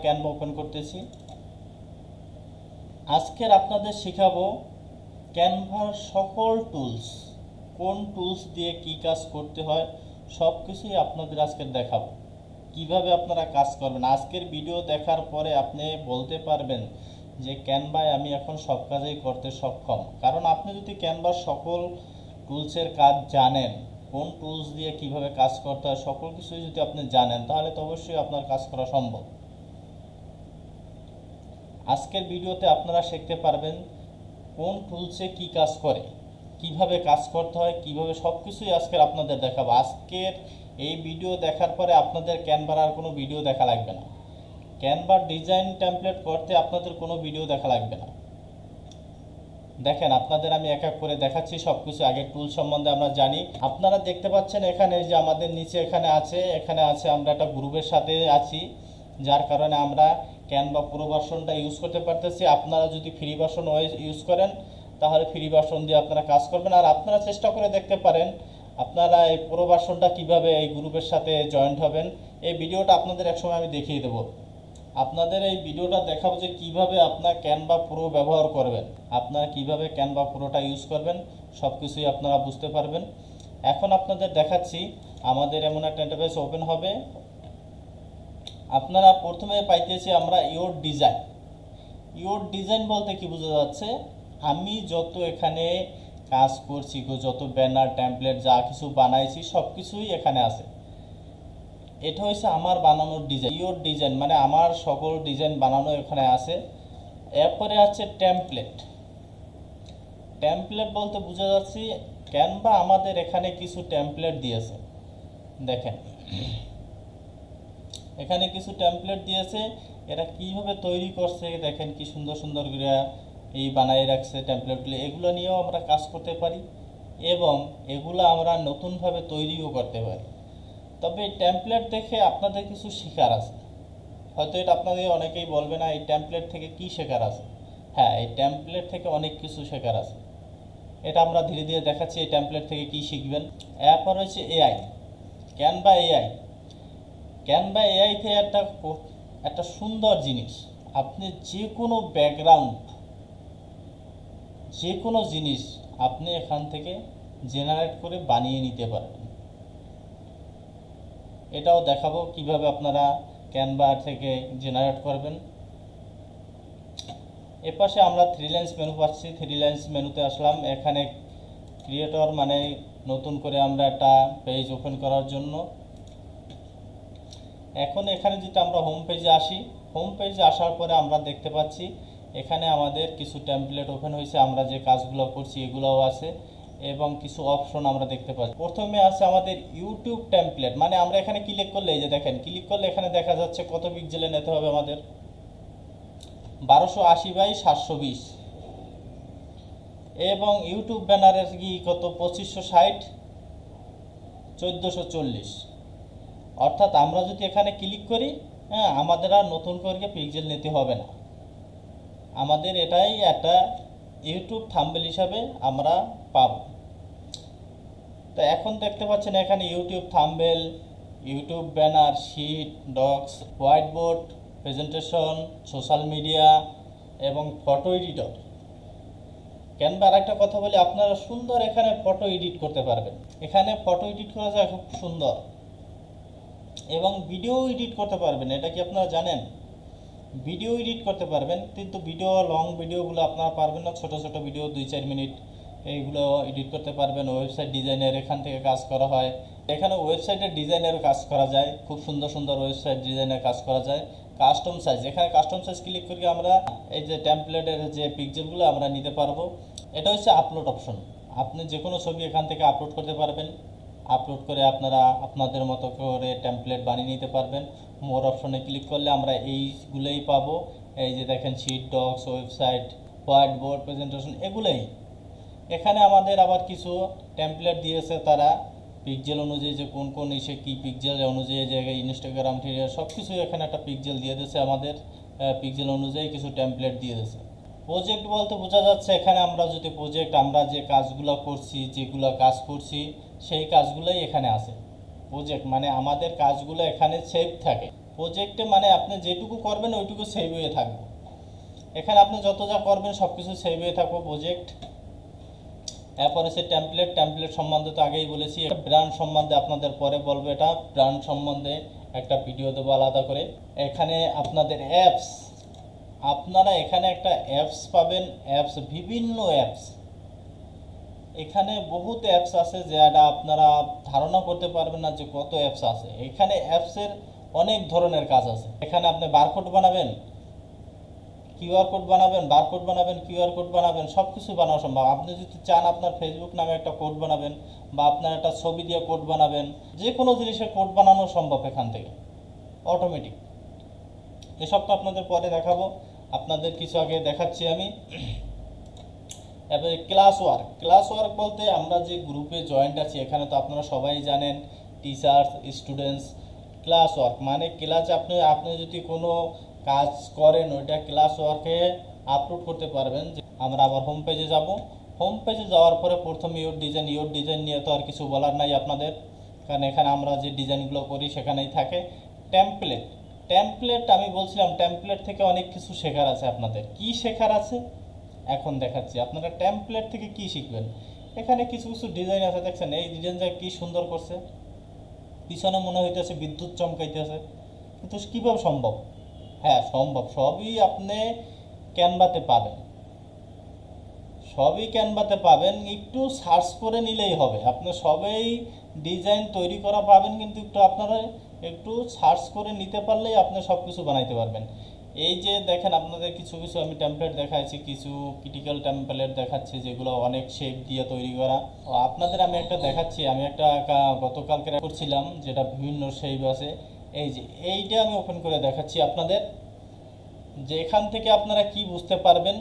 Canva open করতেছি। আজকের আপনাদের শেখাবো ক্যানভার সকল টুলস, কোন টুলস দিয়ে কি কাজ করতে হয় সব কিছুই আপনাদের আজকে দেখাবো। কিভাবে আপনারা কাজ করবেন, আজকের ভিডিও দেখার পরে আপনি বলতে পারবেন যে ক্যানভায় আমি এখন সব কাজই করতে সক্ষম। কারণ আপনি যদি ক্যানভার সকল টুলসের কাজ জানেন, কোন টুলস দিয়ে কিভাবে কাজ করতে হয় সকল কিছুই যদি আপনি জানেন, তাহলে তো অবশ্যই আপনার কাজ করা সম্ভব। আজকের ভিডিওতে আপনারা শিখতে পারবেন কোন টুলসে কি কাজ করে, কিভাবে কাজ করতে হয়, কিভাবে সব কিছুই আজকের আপনাদের দেখাবো। আজকের এই ভিডিও দেখার পরে আপনাদের ক্যানভার আর কোনো ভিডিও দেখা লাগবে না। ক্যানভার ডিজাইন টেমপ্লেট করতে আপনাদের কোনো ভিডিও দেখা লাগবে না। দেখেন, আপনাদের আমি এক এক করে দেখাচ্ছি সব কিছু। আগের টুল সম্বন্ধে আমরা জানি। আপনারা দেখতে পাচ্ছেন এখানে যে আমাদের নিচে এখানে আছে আমরা একটা গ্রুপের সাথে আছি, যার কারণে আমরা ক্যানভা প্রো ভার্সনটা ইউজ করতে পারতেছি। আপনারা যদি ফ্রি ভার্সন ইউজ করেন তাহলে ফ্রি ভার্সন দিয়ে আপনারা কাজ করবেন। আর আপনারা চেষ্টা করে দেখতে পারেন আপনারা এই প্রো ভার্সনটা কীভাবে এই গ্রুপের সাথে জয়েন্ট হবেন। এই ভিডিওটা আপনাদের একসময় আমি দেখিয়ে দেবো। আপনাদের এই ভিডিওটা দেখাবো যে কিভাবে আপনার ক্যানভা প্রো ব্যবহার করবেন, আপনারা কিভাবে ক্যানভা প্রোটা ইউজ করবেন সব কিছুই আপনারা বুঝতে পারবেন। এখন আপনাদের দেখাচ্ছি আমাদের এমন একটা ইন্টারফেস ওপেন হবে। আপনারা প্রথমে পাইতেছি আমরা ইওর ডিজাইন। ইওর ডিজাইন বলতে কি বোঝা যাচ্ছে, আমি যত এখানে কাজ করছি, যত ব্যানার টেমপ্লেট যা কিছু বানাইছি সব কিছুই এখানে আছে। এটা হচ্ছে আমার বানানোর ডিজাইন। ইওর ডিজাইন মানে আমার সকল ডিজাইন বানানো এখানে আছে। এরপরে আছে টেমপ্লেট। টেমপ্লেট বলতে বোঝা যাচ্ছে ক্যানভা আমাদের এখানে কিছু টেমপ্লেট দিয়েছে। দেখেন এখানে কিছু টেমপ্লেট দিয়েছে, এরা কিভাবে তৈরি করছে দেখেন কি সুন্দর সুন্দর করে এই বানাই রাখছে টেমপ্লেটগুলো। এগুলো নিয়েও আমরা কাজ করতে পারি এবং এগুলো আমরা নতুনভাবে তৈরিও করতে পারি। তবে এই টেমপ্লেট দেখে আপনাদের কিছু শেখার আছে। হয়তো এটা আপনাদের অনেকেই বলবে না এই টেমপ্লেট থেকে কি শেখার আছে। হ্যাঁ, এই টেমপ্লেট থেকে অনেক কিছু শেখার আছে। এটা আমরা ধীরে ধীরে দেখাচ্ছি এই টেমপ্লেট থেকে কি শিখবেন। এরপর হচ্ছে এআই, ক্যানভা এআই। ক্যানভা এআইতে একটা সুন্দর জিনিস, আপনি যে কোনো ব্যাকগ্রাউন্ড, যে কোনো জিনিস আপনি এখান থেকে জেনারেট করে বানিয়ে নিতে পারবেন। এটাও দেখাবো কিভাবে আপনারা ক্যানভা থেকে জেনারেট করবেন। এপাশে আমরা থ্রি লাইন্স মেনু পাচ্ছি। থ্রি লাইন্স মেনুতে আসলাম। এখানে ক্রিয়েটর মানে নতুন করে আমরা একটা পেজ ওপেন করার জন্য। এখন এখানে যদি আমরা হোম পেজে আসি, হোম পেজে আসার পরে আমরা দেখতে পাচ্ছি এখানে আমাদের কিছু টেমপ্লেট ওপেন হয়েছে। আমরা যে কাজগুলো করছি এগুলোও আছে এবং কিছু অপশন আমরা দেখতে পাচ্ছি। প্রথমে আছে আমাদের ইউটিউব টেমপ্লেট, মানে আমরা এখানে ক্লিক করলে এই যে দেখেন, ক্লিক করলে এখানে দেখা যাচ্ছে কত পিক্সেলে নিতে হবে আমাদের 1280x720 এবং ইউটিউব ব্যানারের কি কত 2560 1440। অর্থাৎ আমরা যদি এখানে ক্লিক করি, হ্যাঁ, আমাদের আর নতুন করে পিক্সেল নিতে হবে না। আমাদের এটাই একটা ইউটিউব থাম্বনেল হিসাবে আমরা পাব। তো এখন দেখতে পাচ্ছেন এখানে YouTube thumbnail, YouTube banner, sheet, docs, white board, presentation, social media এবং ফটো এডিটর। ক্যানভা আর একটা কথা বলি, আপনারা সুন্দর এখানে ফটো এডিট করতে পারবেন। এখানে ফটো এডিট করা যায় খুব সুন্দর এবং ভিডিও এডিট করতে পারবেন। এটা কি আপনারা জানেন? ভিডিও এডিট করতে পারবেন, কিন্তু ভিডিও লং ভিডিওগুলো আপনারা পারবেন না। ছোট ছোট ভিডিও 2-4 মিনিট এইগুলো এডিট করতে পারবেন। ওয়েবসাইট ডিজাইনের এখান থেকে কাজ করা হয়। এখানে ওয়েবসাইটের ডিজাইনের কাজ করা যায়, খুব সুন্দর সুন্দর ওয়েবসাইট ডিজাইনের কাজ করা যায়। কাস্টম সাইজ, এখানে কাস্টম সাইজ ক্লিক করে আমরা এই যে টেমপ্লেটের যে পিকচারগুলো আমরা নিতে পারবো। এটা হচ্ছে আপলোড অপশন। আপনি যে কোনো ছবি এখান থেকে আপলোড করতে পারবেন। আপলোড করে আপনারা আপনাদের মতো করে টেমপ্লেট বানিয়ে নিতে পারবেন। মোর অপশনে ক্লিক করলে আমরা এইগুলোই পাবো। এই যে দেখেন sheet, docs, website, white board, presentation, এগুলোই। এখানে আমাদের আবার কিছু টেমপ্লেট দিয়েছে তারা পিক্সেল অনুযায়ী, যে কোন কোন ইসে কী পিক্সেল অনুযায়ী, যে ইনস্টাগ্রাম থেকে সব কিছুই এখানে একটা পিক্সেল দিয়ে দিয়েছে। আমাদের পিক্সেল অনুযায়ী কিছু টেমপ্লেট দিয়ে দিয়েছে। প্রজেক্ট বলতে বোঝা যাচ্ছে এখানে আমরা যদি প্রজেক্ট, আমরা যে কাজগুলো করছি, যেগুলো কাজ করছি সেই কাজগুলোই এখানে আছে। প্রজেক্ট মানে আমাদের কাজগুলো এখানে সেভ থাকে। প্রজেক্টে মানে আপনি যেটুকু করবেন ওইটুকু সেভ হয়ে থাকবে। এখানে আপনি যত যা করবেন সব কিছু সেভ হয়ে থাকবে প্রজেক্ট। এরপর হচ্ছে টেমপ্লেট। টেমপ্লেট সম্বন্ধে তো আগেই বলেছি। ব্র্যান্ড সম্বন্ধে আপনাদের পরে বলবো, এটা ব্র্যান্ড সম্বন্ধে একটা ভিডিও দেবো আলাদা করে। এখানে আপনাদের অ্যাপস, আপনারা এখানে একটা অ্যাপস পাবেন, অ্যাপস, বিভিন্ন অ্যাপস। এখানে বহুত অ্যাপস আছে যেটা আপনারা ধারণা করতে পারবেন না যে কত অ্যাপস আছে। এখানে অ্যাপসের অনেক ধরনের কাজ আছে। এখানে আপনি বারকোড বানাবেন, কিউআর কোড বানাবেন, বারকোড বানাবেন, কিউআর কোড বানাবেন, সব কিছু বানানো সম্ভব। আপনি যদি চান আপনার ফেসবুক নামে একটা কোড বানাবেন বা আপনার একটা ছবি দিয়ে কোড বানাবেন, যে কোনো জিনিসের কোড বানানো সম্ভব এখান থেকে অটোমেটিক। এসব তো আপনাদের পরে দেখাবো, আপনাদের কিছু আগে দেখাচ্ছি আমি। এবারে ক্লাস ওয়ার্ক। ক্লাস ওয়ার্ক বলতে আমরা যে গ্রুপে জয়েন্ট আছি, এখানে তো আপনারা সবাই জানেন, টিচার্স, স্টুডেন্টস। ক্লাস ওয়ার্ক মানে ক্লাসে আপনি আপনি যদি কোনো কাজ করেন ওইটা ক্লাস ওয়ার্কে আপলোড করতে পারবেন। আমরা আবার হোম পেজে যাব। হোম পেজে যাওয়ার পরে প্রথমে ইয়োর ডিজাইন নিয়ে তো আর কিছু বলার নাই আপনাদের, কারণ এখানে আমরা যে ডিজাইনগুলো করি সেখানেই থাকে। টেমপ্লেট। টেমপ্লেট আমি বলছিলাম, টেমপ্লেট থেকে অনেক কিছু শেখার আছে আপনাদের। কি শেখার আছে এখন দেখাচ্ছি। আপনারা টেমপ্লেট থেকে কি শিখবেন, এখানে কিছু কিছু ডিজাইন আছে, দেখছেন এই ডিজাইনটা কি সুন্দর করছে, পিছনে মনে হইতেছে বিদ্যুৎ চমকাইতেছে, কিন্তু কীভাবে সম্ভব? হ্যাঁ সম্ভব, সবই আপনি ক্যানভাতে পাবেন, সবই ক্যানভাতে পাবেন, একটু সার্চ করে নিলেই হবে। আপনি সবই ডিজাইন তৈরি করা পাবেন, কিন্তু একটু আপনারা একটু সার্চ করে নিতে পারলেই আপনি সব কিছু বানাইতে পারবেন। এই যে দেখেন আপনাদের কিছু কিছু আমি টেমপ্লেট দেখাচ্ছি, কিছু ক্রিটিক্যাল টেমপ্লেট দেখাচ্ছি যেগুলো অনেক শেপ দিয়ে তৈরি করা। আপনাদের আমি একটা দেখাচ্ছি, আমি একটা গতকালকে করছিলাম যেটা বিভিন্ন শেপ আছে। এই যে এইটা আমি ওপেন করে দেখাচ্ছি আপনাদের, যে এখান থেকে আপনারা কি বুঝতে পারবেন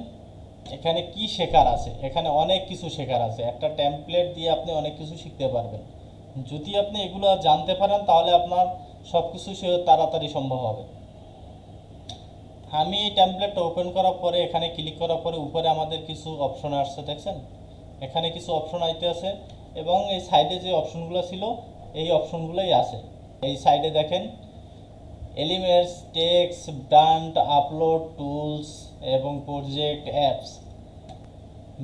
এখানে কি শেখার আছে। এখানে অনেক কিছু শেখার আছে, একটা টেমপ্লেট দিয়ে আপনি অনেক কিছু শিখতে পারবেন। যদি আপনি এগুলো জানতে পারেন তাহলে আপনার সব কিছু তাড়াতাড়ি সম্ভব হবে। আমি এই টেমপ্লেটটা ওপেন করার পরে এখানে ক্লিক করার পরে উপরে আমাদের কিছু অপশন আসছে, দেখছেন এখানে কিছু অপশন আইতে আছে, এবং এই সাইডে যে অপশনগুলো ছিল এই অপশনগুলোই আছে। এই সাইডে দেখেন elements, text, brand, upload, tools এবং প্রজেক্ট, অ্যাপস,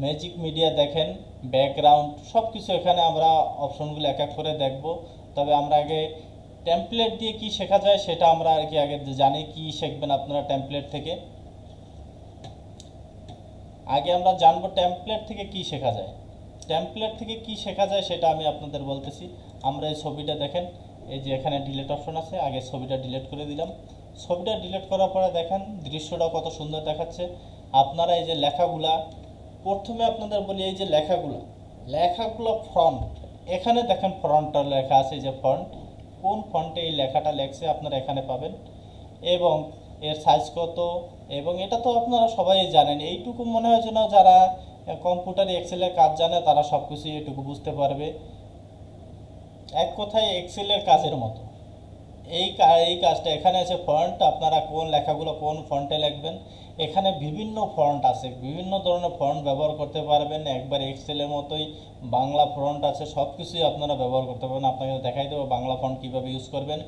ম্যাজিক মিডিয়া, দেখেন ব্যাকগ্রাউন্ড, সব কিছু এখানে আমরা অপশনগুলো এক এক করে দেখব। তবে আমরা আগে টেমপ্লেট দিয়ে কি শেখা যায় সেটা আমরা আর কি আগে জানি। কি শিখবেন আপনারা টেমপ্লেট থেকে, আগে আমরা জানবো টেমপ্লেট থেকে কি শেখা যায়। টেমপ্লেট থেকে কি শেখা যায় সেটা আমি আপনাদের বলতেছি। আমরা এই ছবিটা দেখেন, এই যে এখানে ডিলিট অপশন আছে, আগে ছবিটা ডিলিট করে দিলাম। ছবিটা ডিলিট করার পরে দেখেন দৃশ্যটা কত সুন্দর দেখাচ্ছে। আপনারা এই যে লেখাগুলা, প্রথমে আপনাদের বলি এই যে লেখাগুলো ফন্ট, এখানে দেখেন ফন্টটা লেখা আছে, যে ফন্ট, কোন ফন্টে এই লেখাটা লেখছে আপনারা এখানে পাবেন, এবং এর সাইজ কত, এবং এটা তো আপনারা সবাই জানেন। এইটুকু মনে হয় যেন যারা কম্পিউটারে এক্সেলের কাজ জানে তারা সব কিছু এটুকু বুঝতে পারবে। এক কথায় এক্সেলের কাজের মতো এই কাজটা। এখানে আছে ফন্ট, আপনারা কোন লেখাগুলো কোন ফন্টে লিখবেন। এখানে বিভিন্ন ফন্ট আছে, বিভিন্ন ধরনের ফন্ট ব্যবহার করতে পারবেন। একবার এক্সেলের মতোই বাংলা ফন্ট আছে, সব কিছুই আপনারা ব্যবহার করতে পারবেন। আপনাকে দেখাই দেবো বাংলা ফন্ট কীভাবে ইউজ করবেন।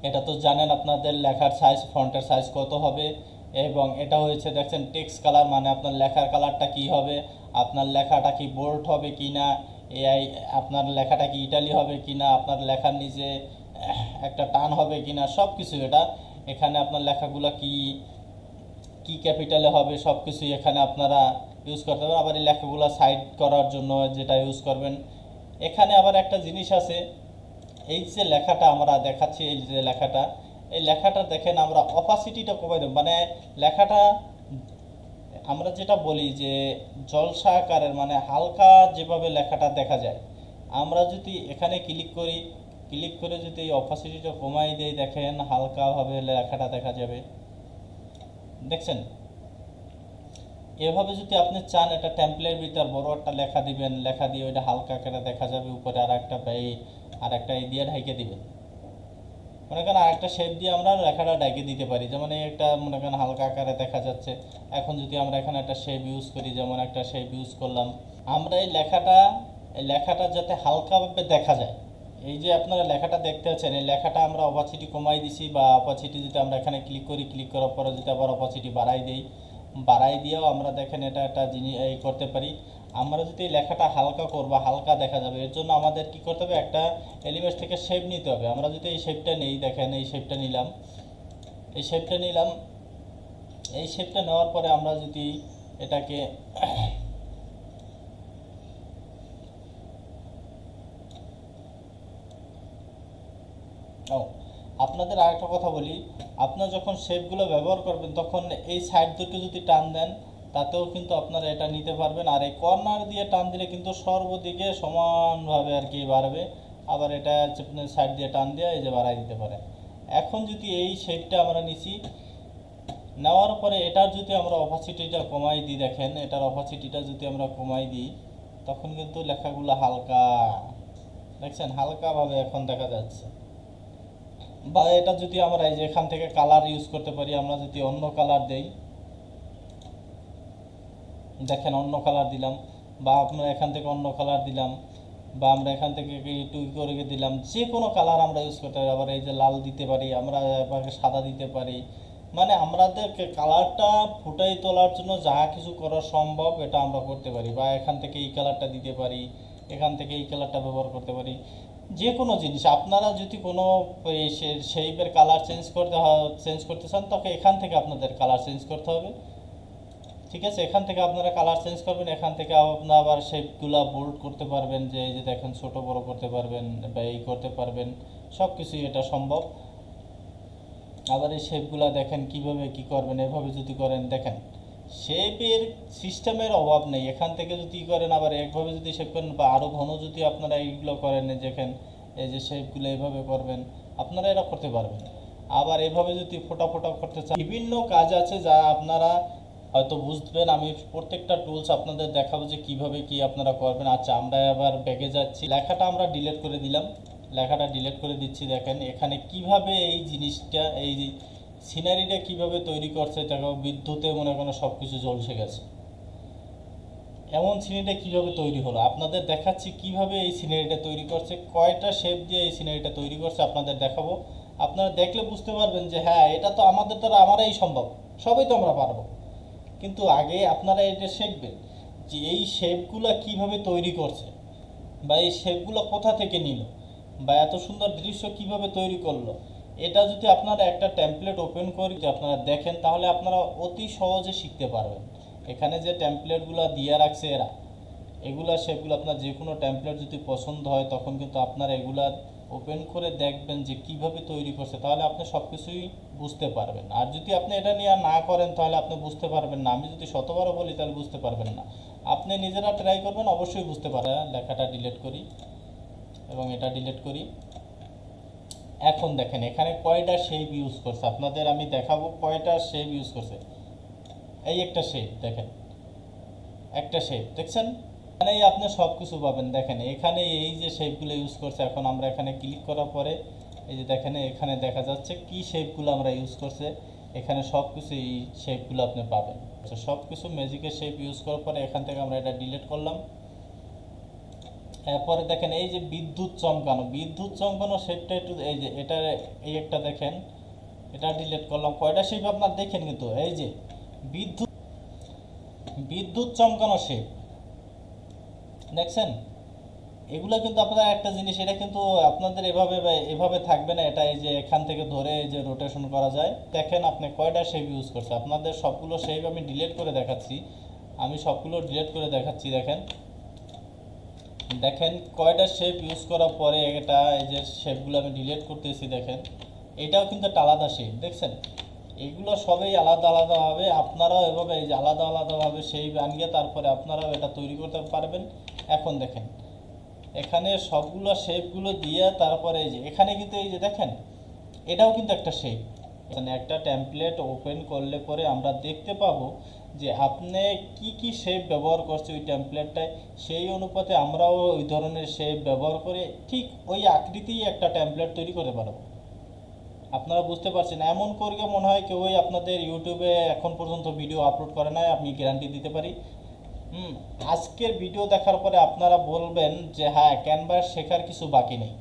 এটা তো জানেন আপনাদের লেখার সাইজ, ফন্টের সাইজ কত হবে, এবং এটা হয়েছে দেখছেন টেক্সট কালার, মানে আপনার লেখার কালারটা কি হবে, আপনার লেখাটা কি বোল্ড হবে কি না, এআই আপনার লেখাটা কি ইটালি হবে কি না, আপনার লেখার নিচে একটা টান হবে কি না, সব কিছু এটা এখানে আপনার লেখাগুলো কি কি ক্যাপিটালে হবে সব কিছুই এখানে আপনারা ইউজ করতে পারবেন। আবার এই লেখাগুলো সাইড করার জন্য যেটা ইউজ করবেন, এখানে আবার একটা জিনিস আছে, এই যে লেখাটা আমরা দেখাচ্ছি, এই যে লেখাটা, এই লেখাটা দেখেন আমরা অপাসিটিটা কমাই দেব, মানে লেখাটা আমরা যেটা বলি যে জলসা আকারের, মানে হালকা যেভাবে লেখাটা দেখা যায়, আমরা যদি এখানে ক্লিক করি, ক্লিক করে যদি এই অপাসিটিটা কমাই দেই, দেখেন হালকাভাবে লেখাটা দেখা যাবে, দেখছেন। এভাবে যদি আপনি চান একটা টেমপ্লেটের ভিতর বড় একটা লেখা দিবেন, লেখা দিয়ে ওইটা হালকা করে দেখা যাবে, উপরে আর একটা এই দিয়ে ঢেকে দিবেন। মনে করেন আরেকটা শেপ দিয়ে আমরা লেখাটা ঢেকে দিতে পারি, যেমন এই একটা মনে করেন হালকা আকারে দেখা যাচ্ছে। এখন যদি আমরা এখানে একটা শেপ ইউজ করি, যেমন একটা শেপ ইউজ করলাম, আমরা এই লেখাটা যাতে হালকাভাবে দেখা যায়, এই যে আপনারা লেখাটা দেখতে পাচ্ছেন, এই লেখাটা আমরা অপাসিটি কমাই দিছি, বা অপাসিটি যদি আমরা এখানে ক্লিক করি, ক্লিক করার পরে যদি আবার অপাসিটি বাড়াই দিই, বাড়াই দিয়েও আমরা দেখেন এটা একটা জিনিস এই করতে পারি। আমরা যদি এই লেখাটা হালকা করবো, হালকা দেখা যাবে, এর জন্য আমাদের কি করতে হবে, একটা এলিমেন্ট থেকে শেপ নিতে হবে। আমরা যদি এই শেপটা নেই, দেখেন এই শেপটা নিলাম, এই শেপটা নিলাম, এই শেপটা নেওয়ার পরে আমরা যদি এটাকে ও, আপনাদের আরেকটা কথা বলি, আপনারা যখন শেপগুলো ব্যবহার করবেন তখন এই সাইড দুটো যদি টান দেন, তাতেও কিন্তু আপনারা এটা নিতে পারবেন। আর এই কর্নার দিয়ে টান দিলে কিন্তু সর্বদিকে সমানভাবে আর কি বাড়বে। আবার এটা আপনার সাইড দিয়ে টান দিয়ে এই যে বাড়াই দিতে পারেন। এখন যদি এই শেপটা আমরা নিছি, নেওয়ার পরে এটার যদি আমরা অপাসিটিটা কমাই দিই, দেখেন এটার অপাসিটিটা যদি আমরা কমাই দিই, তখন কিন্তু লেখাগুলো হালকা, দেখছেন হালকাভাবে এখন দেখা যাচ্ছে। বা এটা যদি আমরা এই যে এখান থেকে কালার ইউজ করতে পারি, আমরা যদি অন্য কালার দেই, দেখেন অন্য কালার দিলাম, বা আপনারা এখান থেকে অন্য কালার দিলাম, বা আমরা এখান থেকে একটু করে দিলাম, যে কোনো কালার আমরা ইউজ করতে পারি। আবার এই যে লাল দিতে পারি, আমরা এবার সাদা দিতে পারি। মানে আমাদেরকে কালারটা ফুটাই তোলার জন্য যা কিছু করা সম্ভব এটা আমরা করতে পারি। বা এখান থেকে এই কালারটা দিতে পারি, এখান থেকে এই কালারটা ব্যবহার করতে পারি। যে কোনো জিনিস আপনারা যদি কোনো শেপের কালার চেঞ্জ করতে চান, তখন এখান থেকে আপনাদের কালার চেঞ্জ করতে হবে। ঠিক আছে, এখান থেকে আপনারা কালার চেঞ্জ করবেন, এখান থেকে আপনারা আবার শেপগুলো বোল্ড করতে পারবেন, যে এই যে দেখেন ছোট বড় করতে পারবেন বা এই করতে পারবেন, সব কিছুই এটা সম্ভব। আবার এই শেপগুলো দেখেন কিভাবে কি করবেন, এভাবে যদি করেন, দেখেন শেপের সিস্টেমের অভাব নেই। এখান থেকে যদি করেন, আবার একভাবে যদি শেপ করেন, বা আরও ঘন যদি আপনারা এইগুলো করেন, দেখেন এই যে শেপগুলো এইভাবে করবেন, আপনারা এটা করতে পারবেন। আবার এভাবে যদি ফোটা ফোটা করতে চান, বিভিন্ন কাজ আছে যা আপনারা হয়তো বুঝবেন। আমি প্রত্যেকটা টুলস আপনাদের দেখাবো যে কিভাবে কি আপনারা করবেন। আচ্ছা, আমরা এবার ব্যাগে যাচ্ছি, লেখাটা আমরা ডিলিট করে দিলাম, লেখাটা ডিলিট করে দিচ্ছি। দেখেন এখানে কিভাবে এই জিনিসটা, এই সিনারিটা কিভাবে তৈরি করছে, দেখো বিদ্যুতে মনে করেন সব কিছু জ্বলসে গেছে। এমন সিনারিটা কিভাবে তৈরি হলো আপনাদের দেখাচ্ছি, কিভাবে এই সিনারিটা তৈরি করছে, কয়টা শেপ দিয়ে এই সিনারিটা তৈরি করছে আপনাদের দেখাবো। আপনারা দেখলে বুঝতে পারবেন যে হ্যাঁ, এটা তো আমাদের দ্বারা আমারই সম্ভব, সবই তো আমরা পারবো। কিন্তু আগে আপনারা এটা শিখবেন যে এই শেপগুলো কিভাবে তৈরি করছে, বা এই শেপগুলো কোথা থেকে নিল, বা এত সুন্দর দৃশ্য কিভাবে তৈরি করলো। এটা যদি আপনারা একটা টেমপ্লেট ওপেন করে যদি আপনারা দেখেন, তাহলে আপনারা অতি সহজে শিখতে পারবেন। এখানে যে টেমপ্লেটগুলো দিয়ে রাখছে এরা, এগুলা শেপগুলো আপনার যে কোনো টেমপ্লেট যদি পছন্দ হয়, তখন কিন্তু আপনারা এগুলা ওপেন করে দেখবেন যে কিভাবে তৈরি করছে, তাহলে আপনি সব কিছুই বুঝতে পারবেন। আর যদি আপনি এটা নিয়ে না করেন, তাহলে আপনি বুঝতে পারবেন না। আমি যদি শতবারও বলি, তাহলে বুঝতে পারবেন না। আপনি নিজেরা ট্রাই করবেন, অবশ্যই বুঝতে পারবেন। লেখাটা ডিলিট করি এবং এটা ডিলিট করি। এখন দেখেন এখানে কয়টা শেপ ইউজ করছে, আপনাদের আমি দেখাবো কয়টা শেপ ইউজ করছে। এই একটা শেপ দেখেন, একটা শেপ দেখছেন, এখানেই আপনি সব কিছু পাবেন। দেখেন এখানে এই যে শেপগুলো ইউজ করছে, এখন আমরা এখানে ক্লিক করার পরে এই যে দেখেন এখানে দেখা যাচ্ছে কি শেপগুলো আমরা ইউজ করছে। এখানে সব কিছু এই শেপগুলো আপনি পাবেন। আচ্ছা, সব কিছু ম্যাজিকের শেপ ইউজ করার পরে এখান থেকে আমরা এটা ডিলিট করলাম। এরপরে দেখেন এই যে বিদ্যুৎ চমকানো, বিদ্যুৎ চমকানো শেপটা একটু, এই যে এটা, এই একটা দেখেন, এটা ডিলিট করলাম। কয়টা শেপ আপনার দেখেন, কিন্তু এই যে বিদ্যুৎ বিদ্যুৎ চমকানো শেপ দেখছেন, এগুলো কিন্তু আপনার একটা জিনিস, এটা কিন্তু আপনাদের এভাবে এভাবে থাকবে না। এটা এই যে এখান থেকে ধরে এই যে রোটেশন করা যায়। দেখেন আপনি কয়টা শেপ ইউজ করছে, আপনাদের সবগুলো শেপ আমি ডিলিট করে দেখাচ্ছি। আমি সবগুলো ডিলিট করে দেখাচ্ছি। দেখেন দেখেন কয়টা শেপ ইউজ করার পরে এটা, এই যে শেপগুলো আমি ডিলিট করতেছি, দেখেন এটাও কিন্তু একটা আলাদা শেপ দেখছেন। এগুলো সবই আলাদা আলাদাভাবে, আপনারাও এভাবে এই যে আলাদা আলাদাভাবে শেপ আনিয়ে তারপরে আপনারাও এটা তৈরি করতে পারবেন। এখন দেখেন এখানে সবগুলো শেপগুলো দিয়ে তারপরে এই যে এখানে কিন্তু এই যে দেখেন এটাও কিন্তু একটা শেপ। মানে একটা টেমপ্লেট ওপেন করলে পরে আমরা দেখতে পাবো যে আপনি কি কি শেপ ব্যবহার করছে ওই টেমপ্লেটটায়, সেই অনুপাতে আমরাও ওই ধরনের শেপ ব্যবহার করে ঠিক ওই আকৃতিই একটা টেমপ্লেট তৈরি করতে পারবো। আপনারা বুঝতে পারছেন, এমন করে মনে হয় কেউই আপনাদের ইউটিউবে এখন পর্যন্ত ভিডিও আপলোড করে নাই, আমি গ্যারান্টি দিতে পারি। আজকের ভিডিও দেখার পরে আপনারা বলবেন যে হ্যাঁ, ক্যানভাস শেখার কিছু বাকি নেই।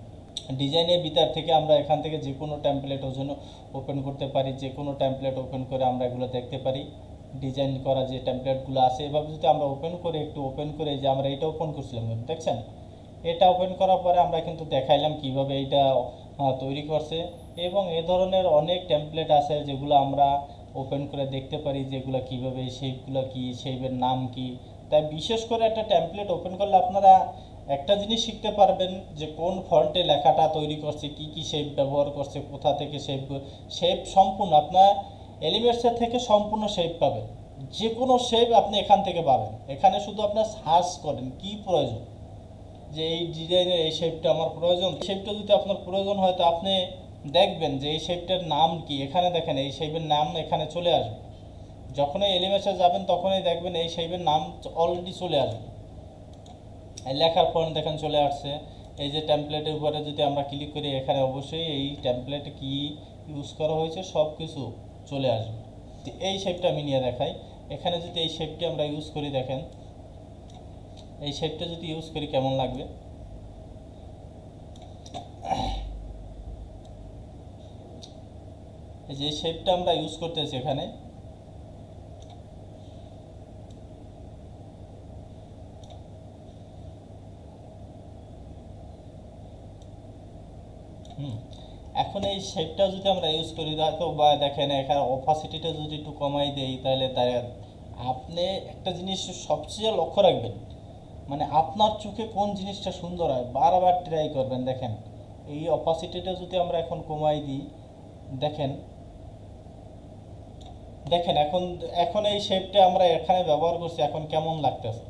ডিজাইনের ভিতর থেকে আমরা এখান থেকে যে কোনো টেমপ্লেট ওজন ওপেন করতে পারি, যে কোনো টেমপ্লেট ওপেন করে আমরা এগুলো দেখতে পারি। ডিজাইন করা যে টেমপ্লেটগুলো আছে এভাবে যদি আমরা ওপেন করে একটু ওপেন করে, যে আমরা এটা ওপেন করছিলাম দেখছেন, এটা ওপেন করার পরে আমরা কিন্তু দেখাইলাম কিভাবে এটা তৈরি করছে। এবং এ ধরনের অনেক টেমপ্লেট আছে যেগুলো আমরা ওপেন করে দেখতে পারি, যেগুলো কিভাবে, এই শেপগুলো কি, শেপের নাম কি। তাই বিশেষ করে একটা টেমপ্লেট ওপেন করলে আপনারা একটা জিনিস শিখতে পারবেন যে কোন ফন্টে লেখাটা তৈরি করছে, কি কি শেপ ব্যবহার করছে, কোথা থেকে শেপ, শেপ সম্পূর্ণ আপনার এলিমেন্টসের থেকে সম্পূর্ণ শেপ পাবেন। যে কোনো শেপ আপনি এখান থেকে পাবেন। এখানে শুধু আপনার সার্চ করেন কি প্রয়োজন, যে এই ডিজাইনের এই শেপটা আমার প্রয়োজন। শেপটা যদি আপনার প্রয়োজন হয় তো আপনি দেখবেন যে এই শেপটার নাম কি, এখানে দেখেন এই শেপের নাম এখানে চলে আসবে। যখনই এলিমেন্টসে যাবেন তখনই দেখবেন এই শেপের নাম অলরেডি চলে আসবে। এই লেখার ফন্ট দেখেন চলে আসছে। এই যে টেমপ্লেটের উপরে যদি আমরা ক্লিক করি এখানে অবশ্যই এই টেমপ্লেটে কি ইউজ করা হয়েছে সব কিছু চলে আসবে। এই শেপটা আমি নিয়ে দেখাই। এখানে যদি এই শেপটি আমরা ইউজ করি, দেখেন এই শেপটা যদি ইউজ করি কেমন লাগবে। এই যে শেপটা আমরা ইউজ করতেছি এখানে, এখন এই শেপটা যদি আমরা ইউজ করি তো বা দেখেন এখানে অপাসিটিটা যদি একটু কমাই দেই তাহলে আপনি একটা জিনিস সবচেয়ে লক্ষ্য রাখবেন, মানে আপনার চোখে কোন জিনিসটা সুন্দর হয় বারবার ট্রাই করবেন। দেখেন এই অপাসিটিটা যদি আমরা এখন কমাই দিই, দেখেন দেখেন এখন এখন এই শেপটা আমরা এখানে ব্যবহার করছি, এখন কেমন লাগতেছে,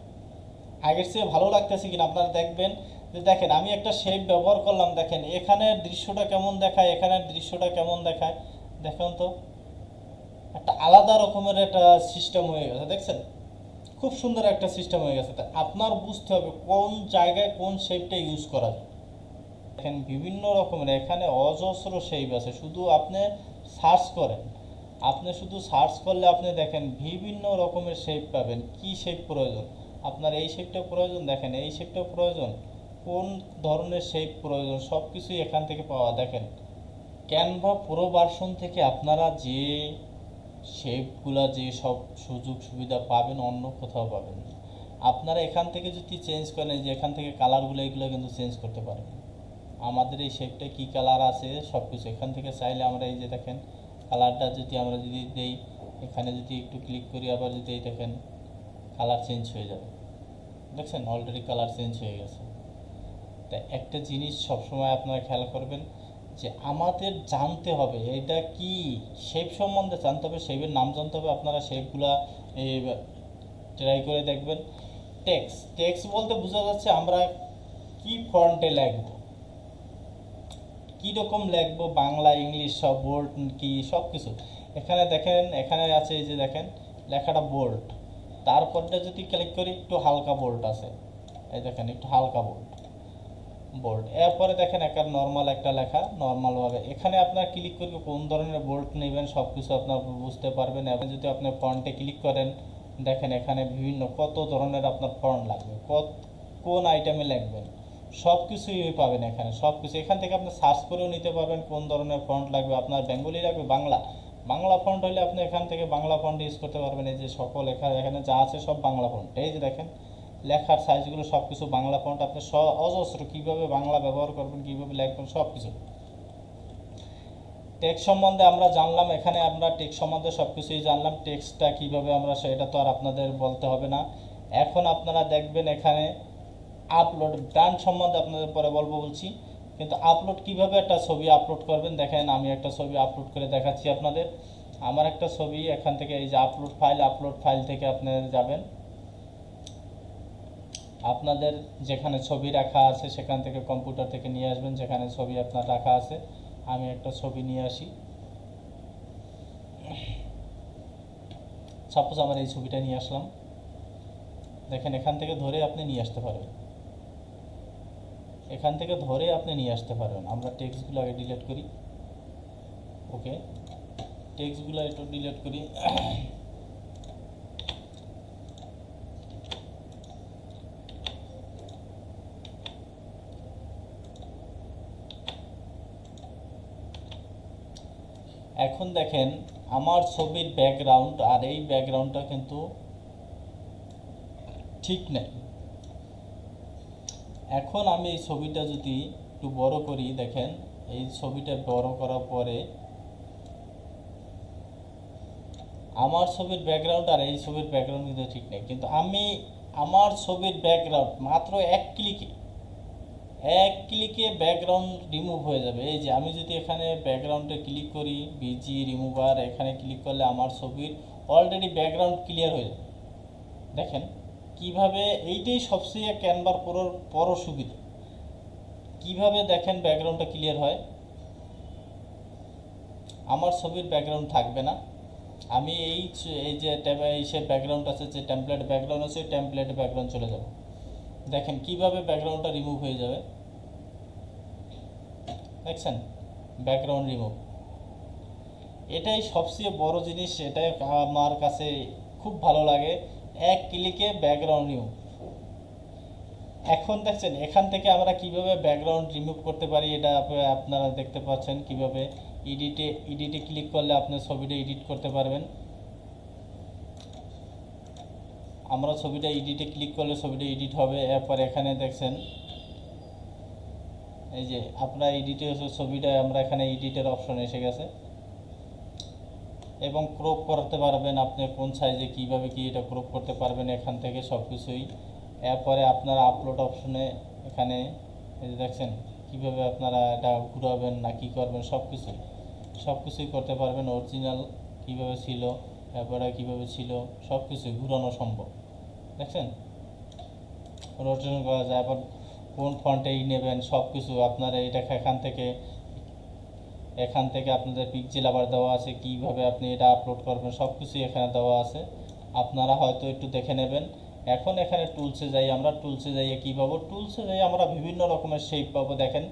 আগের চেয়ে ভালো লাগতেছে কিনা আপনারা দেখবেন। যে দেখেন আমি একটা শেপ ব্যবহার করলাম, দেখেন এখানের দৃশ্যটা কেমন দেখায়, এখানের দৃশ্যটা কেমন দেখায়, দেখুন তো একটা আলাদা রকমের একটা সিস্টেম হয়ে গেছে। দেখছেন খুব সুন্দর একটা সিস্টেম হয়ে গেছে। তা আপনার বুঝতে হবে কোন জায়গায় কোন শেপটা ইউজ করা যায়। দেখেন বিভিন্ন রকমের এখানে অজস্র শেপ আছে, শুধু আপনি সার্চ করেন। আপনি শুধু সার্চ করলে আপনি দেখেন বিভিন্ন রকমের শেপ পাবেন। কি শেপ প্রয়োজন আপনার, এই শেপটা প্রয়োজন, দেখেন এই শেপটা প্রয়োজন, কোন ধরনের শেপ প্রয়োজন সব কিছুই এখান থেকে পাওয়া। দেখেন ক্যানভা প্রো ভার্সন থেকে আপনারা যে শেপগুলা যে সব সুযোগ সুবিধা পাবেন অন্য কোথাও পাবেন না। আপনারা এখান থেকে যদি চেঞ্জ করেন, যে এখান থেকে কালারগুলো এগুলো কিন্তু চেঞ্জ করতে পারবেন। আমাদের এই শেপটা কি কালার আছে সব কিছু এখান থেকে চাইলে আমরা এই যে দেখেন কালারটা যদি দেই, এখানে যদি একটু ক্লিক করি আবার যদি এই দেখেন কালার চেঞ্জ হয়ে যাবে। দেখছেন অলরেডি কালার চেঞ্জ হয়ে গেছে। তাই একটা জিনিস সবসময় আপনারা খেয়াল করবেন যে আমাদের জানতে হবে এটা কি শেপ সম্বন্ধে জানতে হবে, শেপের নাম জানতে হবে। আপনারা শেপগুলা ট্রাই করে দেখবেন। টেক্সট টেক্সট বলতে বোঝা যাচ্ছে আমরা কি ফন্টে লিখব, কীরকম লিখবো, বাংলা ইংলিশ সব বোল্ড কি সব কিছু এখানে দেখেন। এখানে আছে এই যে দেখেন লেখাটা বোল্ড, তারপরটা যদি ক্লিক করি একটু হালকা বোল্ড আছে, এই দেখেন একটু হালকা বোল্ড বোল্ড। এরপরে দেখেন একটা নর্মাল একটা লেখা নর্মালভাবে। এখানে আপনার ক্লিক করবে কোন ধরনের বোল্ড নেবেন সব কিছু আপনার বুঝতে পারবেন। এবং যদি আপনি ফন্টে ক্লিক করেন দেখেন এখানে বিভিন্ন কত ধরনের আপনার ফন্ট লাগবে, কোন আইটেমে লিখবেন সব কিছুই পাবেন এখানে। সব কিছু এখান থেকে আপনি সার্চ করেও নিতে পারবেন কোন ধরনের ফন্ট লাগবে। আপনার বেঙ্গলি লাগবে, বাংলা ফন্ট হলে আপনি এখান থেকে বাংলা ফন্ট ইউজ করতে পারবেন। এই যে সকল এখানে যা আছে সব বাংলা ফন্ট। এই যে দেখেন লেখার সাইজগুলো সব কিছু বাংলা ফন্ট। আপনি অজস্র কীভাবে বাংলা ব্যবহার করবেন, কীভাবে লিখবেন সব কিছু। টেক্সট সম্বন্ধে আমরা জানলাম, এখানে আমরা টেক্সট সম্বন্ধে সব কিছুই জানলাম। টেক্সটটা কীভাবে আমরা সেটা তো আর আপনাদের বলতে হবে না। এখন আপনারা দেখবেন এখানে আপলোড ব্র্যান্ড সম্বন্ধে আপনাদের পরে বলছি, কিন্তু আপলোড কিভাবে একটা ছবি আপলোড করবেন। দেখেন আমি একটা ছবি আপলোড করে দেখাচ্ছি আপনাদের। আমার একটা ছবি এখান থেকে এই যে আপলোড ফাইল থেকে আপনারা যাবেন, আপনাদের যেখানে ছবি রাখা আছে সেখান থেকে কম্পিউটার থেকে নিয়ে আসবেন যেখানে ছবি আপনার রাখা আছে। আমি একটা ছবি নিয়ে আসি, সাপোজ আমার এই ছবিটা নিয়ে আসলাম। দেখেন এখান থেকে ধরে আপনি নিয়ে আসতে পারবেন, এখান থেকে ধরে আপনি নিয়ে আসতে পারবেন। আমরা টেক্সটগুলো আগে ডিলিট করি। ওকে, টেক্সটগুলো একটু ডিলিট করি। এখন দেখেন আমার ছবির ব্যাকগ্রাউন্ড আর এই ব্যাকগ্রাউন্ডটা কিন্তু ঠিক নেই। এখন আমি এই ছবিটা যদি একটু বড় করি, দেখেন এই ছবিটা বড় করার পরে আমার ছবির ব্যাকগ্রাউন্ড আর এই ছবির ব্যাকগ্রাউন্ড কিন্তু ঠিক নেই। কিন্তু আমি আমার ছবির ব্যাকগ্রাউন্ড মাত্র এক ক্লিকে ব্যাকগ্রাউন্ড রিমুভ হয়ে যাবে। এই যে আমি যদি এখানে ব্যাকগ্রাউন্ডে ক্লিক করি, বিজি রিমুভার, এখানে ক্লিক করলে আমার ছবির অলরেডি ব্যাকগ্রাউন্ড ক্লিয়ার হয়ে যাবে। দেখেন কিভাবে, এইটাই সবচেয়ে ক্যানভার বড় সুবিধা। কিভাবে দেখেন ব্যাকগ্রাউন্ডটা ক্লিয়ার হয়, আমার ছবির ব্যাকগ্রাউন্ড থাকবে না। আমি এই যে এই সে ব্যাকগ্রাউন্ড আছে, যে টেমপ্লেট ব্যাকগ্রাউন্ড আছে, টেমপ্লেট ব্যাকগ্রাউন্ড চলে যাব। দেখেন কিভাবে ব্যাকগ্রাউন্ডটা রিমুভ হয়ে যাবে, দেখছেন ব্যাকগ্রাউন্ড রিমুভ। এটাই সবচেয়ে বড় জিনিস, এটাই আমার কাছে খুব ভালো লাগে, এক ক্লিকে ব্যাকগ্রাউন্ড রিমুভ। এখন দেখছেন এখান থেকে আমরা কিভাবে ব্যাকগ্রাউন্ড রিমুভ করতে পারি, এটা আপনারা দেখতে পাচ্ছেন কিভাবে এডিটে ক্লিক করলে আপনার ছবিটা এডিট করতে পারবেন। আমরা ছবিটা এডিটে ক্লিক করলে ছবিটা এডিট হবে। এরপর এখানে দেখছেন এই যে আপনার এডিটে ছবিটা, আমরা এখানে এডিটের অপশন এসে গেছে এবং ক্রপ করতে পারবেন আপনি কোন সাইজে কিভাবে কি এটা ক্রপ করতে পারবেন এখান থেকে সব কিছুই। এরপরে আপনারা আপলোড অপশনে এখানে এই যে দেখছেন কিভাবে আপনারা এটা ঘুরাবেন না কি করবেন, সব কিছুই করতে পারবেন। অরিজিনাল কিভাবে ছিল, এরপরে কিভাবে ছিল, সব কিছুই ঘুরানো সম্ভব। দেখছেন রোটেশন করা যায়। আবার কোন ফন্টেই নেবেন সব কিছু আপনারা এটা এখান থেকে আপনাদের পিক্সেল আবার দেওয়া আছে, কিভাবে আপনি এটা আপলোড করবেন সব কিছুই এখানে দেওয়া আছে, আপনারা হয়তো একটু দেখে নেবেন। এখন এখানে টুলসে যাই, আমরা টুলসে যাইয়ে কী পাবো, টুলসে যাই আমরা বিভিন্ন রকমের শেপ পাবো। দেখেন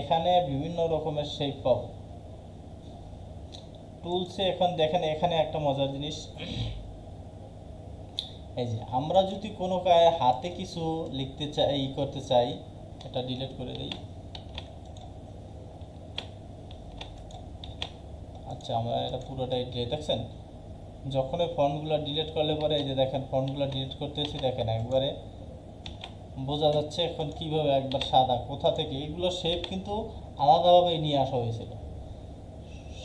এখানে বিভিন্ন রকমের শেপ পাবো টুলসে। এখন দেখেন এখানে একটা মজার জিনিস, এই যে আমরা যদি কোনো হাতে কিছু লিখতে চাই, করতে চাই, এটা ডিলিট করে দিই। আচ্ছা আমরা এটা পুরোটাই দেখছেন যখন এই ফন্টগুলো ডিলিট করলে পরে এই যে দেখেন ফন্টগুলো ডিলিট করতেছি, দেখেন একবারে বোঝা যাচ্ছে এখন কিভাবে একবার সাদা কোথা থেকে। এগুলো শেপ কিন্তু আলাদাভাবেই নিয়ে আসা হয়েছিল,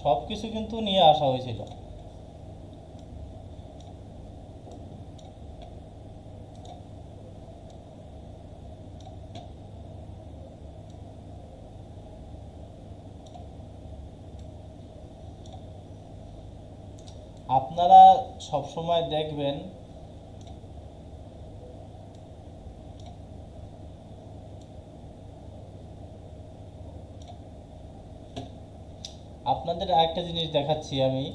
সব কিছু কিন্তু নিয়ে আসা হয়েছিল। আপনারা সব সময় দেখবেন আপনাদের আরেকটা জিনিস দেখাচ্ছি আমি,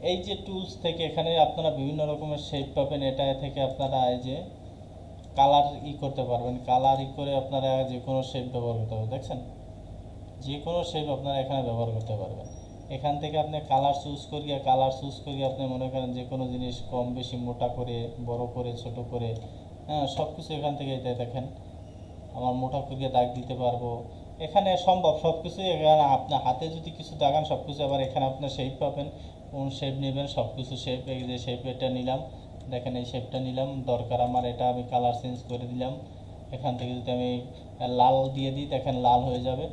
এই যে টুলস থেকে এখানে আপনারা বিভিন্ন রকমের শেপ পাবেন। এটা থেকে আপনারা এই যে কালার করতে পারবেন, কালার করে আপনারা যে কোনো শেপ ব্যবহার করতে পারবেন। দেখছেন যে কোনো শেপ আপনারা এখানে ব্যবহার করতে পারবেন। এখান থেকে আপনি কালার চুজ করিয়ে আপনি মনে করেন যে কোনো জিনিস কম বেশি মোটা করে, বড় করে, ছোট করে, হ্যাঁ সব কিছু এখান থেকে দেখেন আমার মোটা করিয়ে দাগ দিতে পারবো। এখানে সম্ভব সব কিছুই। এখানে আপনার হাতে যদি কিছু দাগান সব কিছু, আবার এখানে আপনার শেপ পাবেন, কোন শেপ নেবেন সব কিছু শেপ। এই যে শেপ এটা নিলাম, দেখেন এই শেপটা নিলাম, দরকার আমার এটা, আমি কালার চেঞ্জ করে দিলাম। এখান থেকে যদি আমি লাল দিয়ে দিই, দেখেন লাল হয়ে যাবে।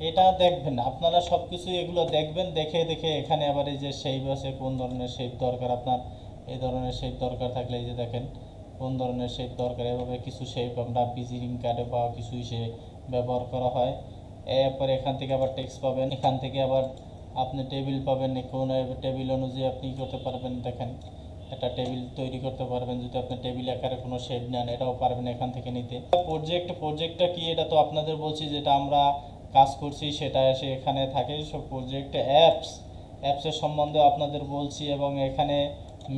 এটা দেখবেন আপনারা সব কিছু এগুলো দেখবেন, দেখে দেখে এখানে আবার এই যে শেপ আছে, কোন ধরনের শেপ দরকার আপনার, এই ধরনের শেপ দরকার থাকলে এই যে দেখেন কোন ধরনের শেপ দরকার, এভাবে কিছু শেপ আমরা ভিজিটিং কার্ডে বা কিছু সে ব্যবহার করা হয়। এরপরে এখান থেকে আবার টেক্সট পাবেন, এখান থেকে আবার আপনি টেবিল পাবেন, কোন টেবিল অনুযায়ী আপনি করতে পারবেন। দেখেন একটা টেবিল তৈরি করতে পারবেন, যদি আপনি টেবিল আকারে কোনো শেপ নেন এটাও পারবেন এখান থেকে নিতে। প্রজেক্টটা কি এটা তো আপনাদের বলছি, যেটা আমরা কাজ করছি সেটা এসে এখানে থাকে। সব প্রজেক্ট অ্যাপসের সম্বন্ধে আপনাদের বলছি, এবং এখানে